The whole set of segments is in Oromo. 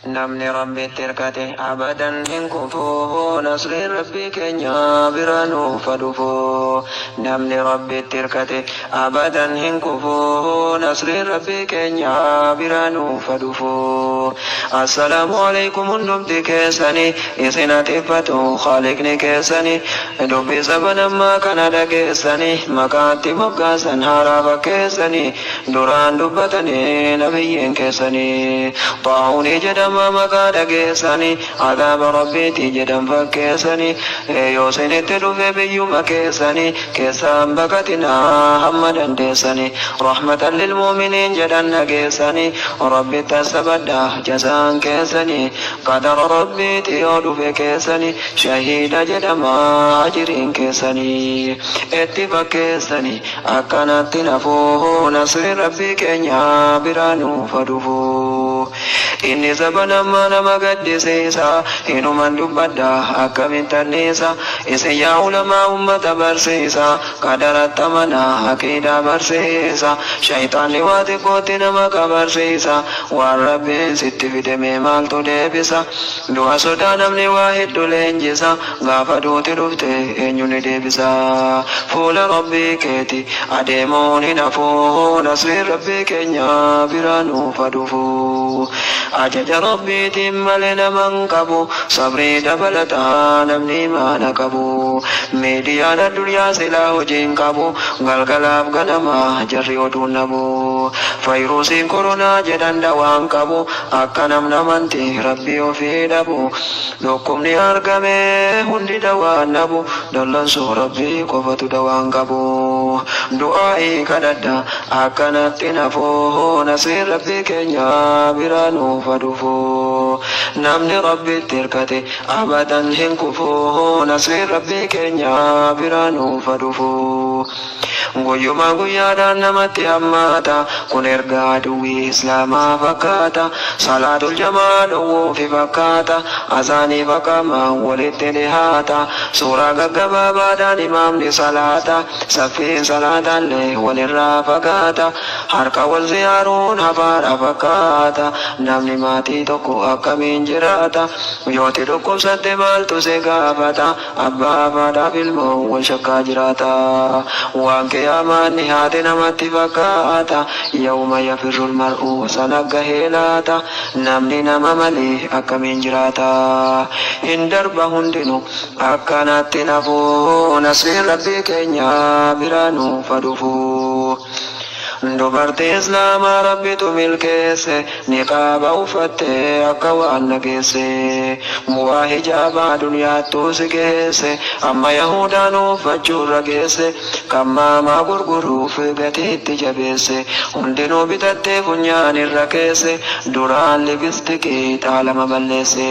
namni rabbitti hirkate abadan hin kufu nasriin rabbii keenya bira nuuf dhufu namni rabbitti hirkate abadan hin kufu nasriin rabbii keenya bira nuuf dhufu assalaamu alaykum hundumti keessanii isin atiffatu khaliqni keessanii dubbii sabanammaa kana dhageessanii maqaatti moggaasan haarafa keessanii duraan dubbatanii nabiyyiin keessanii xaa'uunii jedhama maqaa dhageessanii adaaba rabbiitii jedhan fakkeessanii yoo isinitti dhufe biyyuma keessanii keessaan baqatinaa hamma dandeessanii rahmatan lilmuuminiin jedhan dhageessanii rabbitti asabadha jasaan keessanii qadara rabbiitii yoo dhufe keessanii shahiida jedhama ajiriin keessanii itti fakkeessanii akkanatti nafuu nasriin rabbii keenya biraa nuuf dhufu inni sabanammaa nama gaddisiisa hinuman dubbadha akkamin tanniisa isin yaa ulamaa ummata barsiisa qadaratti amanaa aqiidaa barsiisa shayxaanni waa xiqqootti nama qabarsiisa waan rabbiin sitti fidame maaltu deebisa du'a sodaa namni waa hedduu leenjisa gaafa duuti dhufte eenyu ni deebisa fuula rabbii keeti adeemuun hin hafuu nasriin rabbii keenya biraa nuuf dhufu ajaja rabbiitiin malee naman qabu sabrii dabalataa namni maana qabu miidiyaan addunyaa silaa hojiin qabu galgalaaf ganama jarri oduun nabu fayruusiin koronaa jedhan dawaan qabu akka namni amantii rabbii ofii dhabu dhukkubni argame hundi dawaan nabu dallansuu rabbii qofatu dawaan qabu du'aa'ii kadhadha akkanatti nafuu nasriin rabbii keenya biraa nuuf dhufu namni rabbitti hirkate abadan hin kufu nasriin rabbii keenya biraa nuuf dhufu guyyuma guyyaadhaan namatti hammaata kun ergaa aduwwii islaamaa fakkaata salaatul jamaa dhowwuufi fakkaata azaanii faqamaa walitti dhihaata suuraa gaggabaabaadhaan imaamni salaata saffiin salaataallee walirraa fagaata harka wal ziyaaruun hafaadha fakkaata namni maatii tokko akkamiin jiraata yooti dhukkubsatte maaltu si gaafata abbaa afaadhaaf ilmoo wal shakkaa jiraata waan قيامان هاتي نمتي فكاتا يوم يفر المرء سنق هيلاتا نمني نمملي أكا من جراتا إن دربه هندنو أكا نفو نصير ربي كينيا برانو فدفو dubartii islaamaa rabbitu milkeesse niqaaba uffatte akka waan nageesse bu'aa hijaabaa duniyaattuu si geesse amma yahudaan uffachuurra geesse kan maamaa gurguruuf gatiitti jabeesse hundinuu bitattee funyaan irra keesse duraan libistiqii xaalama balleesse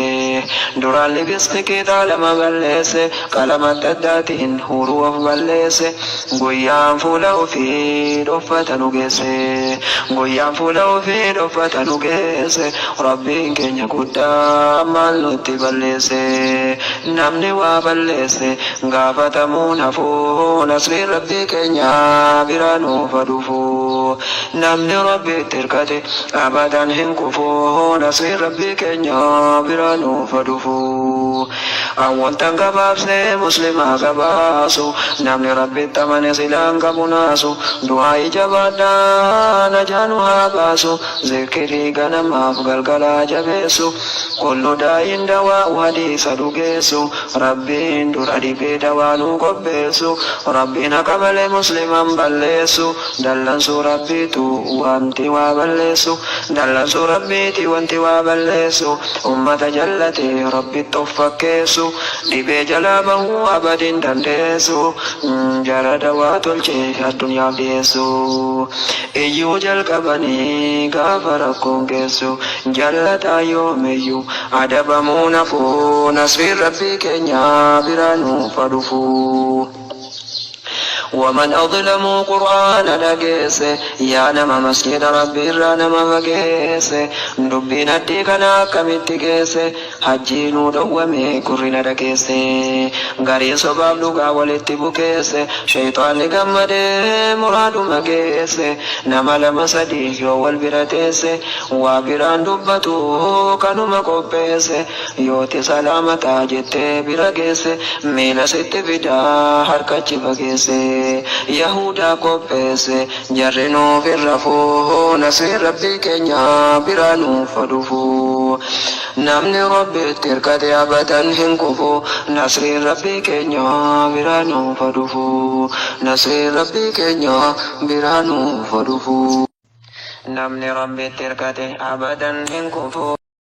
duraan libistiqii xaalama balleesse qalama addaatiin huruu of balleesse guyyaan fuula ofii dhoffatan guyyaan fuula ofii dhoffatan geesse rabbiin keenya guddaa maal nutti balleesse namni waa balleesse gaafatamuun hafuu nasriin rabbii keenya biraa nuuf dhufu namni rabbitti hirkate abadan hin kufu nasriin rabbii keenya biraa nuuf dhufu awwaltan gabaabsee muslimaa gabaasu namni rabbitti amane silaan qabu naasu du'aa ijabaadha najaanu haa baasu zikirii ganamaaf galgalaa jabeessu kullu daa'iin dawaa hadiisa dhugeessu rabbiin dura dhibee dawaa nu qopheessu rabbiin haqa malee musliman balleessu dallansuu rabbiitu wanti waa balleessu dallansuu rabbiiti wanti waa balleessu ummata jallate rabbitti of fakkeessu dhibee jalaa bahuu abadiin dandeessu jara dawaa tolchee addunyaaf dhiyeessu iyyuu jalqabanii gaafa rakkoon geessu jallataa yoomiyyuu adabamuu nafuu nasriin rabbii keenya biraa nuuf dhufu ومن أظلم قرآن نجيس يا نما مسجد ربي رانا فقيس دبنا الديكنا كمتكيس حجينو دوامي كرنا ركيس غاري سباب لغا والاتبكيس شيطان لقمد مراد مكيس نما لما صديق والبراتيس وابران دبتو كانوا مكوبيس يوتي سلامة جت برقيس ميلا ست بدا حركة فقيس يهودا كوبيس جرنو في الرفو نصير ربي كنيا برانو فدفو نمني ربي تركت أبدا هنكفو نصير ربي كنيا برانو فدفو نصير ربي كنيا برانو فدفو نمني ربي تركت أبدا هنكفو